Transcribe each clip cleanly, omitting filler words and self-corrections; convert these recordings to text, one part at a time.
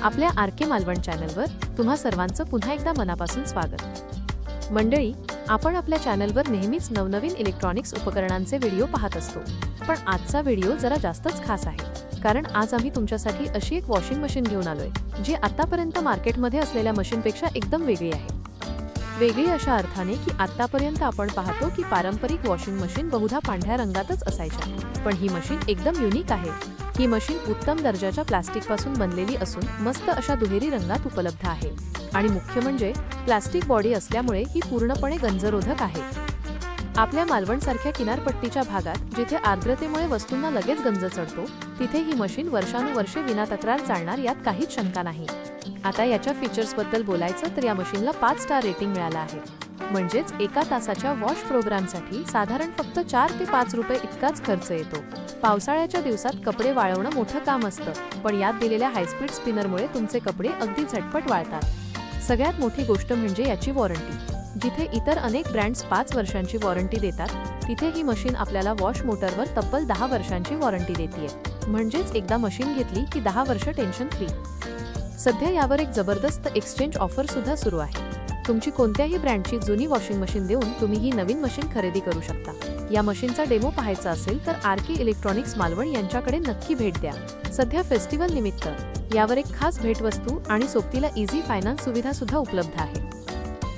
आपल्या आरके मालवण चॅनलवर तुम्हा सर्वांचं पुन्हा एकदा मनापासून स्वागत। मंडळी, आपण आपल्या चॅनलवर नेहमीच नवनवीन इलेक्ट्रॉनिक्स उपकरणांचे व्हिडिओ पाहत असतो, पण आजचा व्हिडिओ जरा जास्तच खास आहे, कारण आज आम्ही तुमच्यासाठी अशी एक वॉशिंग मशीन घेऊन आलोय जी आतापर्यंत मार्केटमध्ये असलेल्या मशीनपेक्षा एकदम वेगळी आहे। वेगळी अशा अर्थाने की आतापर्यंत आपण पाहतो की पारंपरिक वॉशिंग मशीन बहुधा पांढऱ्या रंगातच असायच्या, पण ही मशीन एकदम युनिक आहे। ही मशीन उत्तम दर्जाच्या प्लास्टिकपासून बनलेली असून मस्त अशा दुहेरी रंगात उपलब्ध आहे आणि मुख्य म्हणजे प्लास्टिक बॉडी असल्यामुळे ही पूर्णपणे गंजरोधक आहे। आपल्या मालवणसारख्या किनारपट्टीच्या भागात जिथे आर्द्रतेमुळे वस्तूंना लगेच गंज चढतो, तिथे ही मशीन वर्षानुवर्षे विना तक्रार चालणार यात काहीच शंका नाही। आता याच्या फीचर्सबद्दल बोलायचं तर या मशीनला 5 स्टार रेटिंग मिळालं आहे, म्हणजेच एका तासाच्या वॉश प्रोग्रामसाठी साधारण फक्त 4 ते 5 रुपये इतकाच खर्च येतो। पावसाळ्याच्या दिवसात कपडे वाळवणं मोठं काम असतं, पण यात दिलेल्या हायस्पीड स्पिनरमुळे तुमचे कपडे अगदी झटपट वाळतात। सगळ्यात मोठी गोष्ट म्हणजे याची वॉरंटी। जिथे इतर अनेक ब्रँड्स 5 वर्षांची वॉरंटी देतात, तिथे ही मशीन आपल्याला वॉश मोटरवर तब्बल 10 वर्षांची वॉरंटी देते, म्हणजेच एकदा मशीन घेतली की 10 वर्ष टेन्शन फ्री। सध्या यावर एक जबरदस्त एक्सचेंज ऑफर सुद्धा सुरू आहे। तुमची कोणत्याही ब्रँडची जुनी वॉशिंग मशीन देऊन तुम्ही ही नवीन मशीन खरेदी करू शकता। या मशीनचा डेमो पाहायचा असेल तर आरके इलेक्ट्रॉनिक्स मालवण यांच्याकडे नक्की भेट द्या। सध्या फेस्टिवल निमित्त यावर एक खास भेटवस्तू आणि सोबतीला इझी फायनान्स सुविधा सुद्धा उपलब्ध आहे।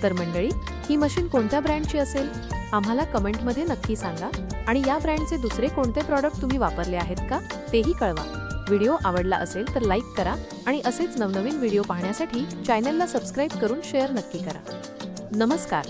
तर मंडळी, ही मशीन कोणत्या ब्रँडची असेल आम्हाला कमेंटमध्ये नक्की सांगा, आणि या ब्रँडचे दुसरे कोणते प्रॉडक्ट तुम्ही वापरले आहेत का तेही कळवा। व्हिडिओ आवडला असेल तर लाईक करा आणि असेच नवनवीन व्हिडिओ पाहण्यासाठी चॅनलला सबस्क्राईब करून शेअर नक्की करा। नमस्कार।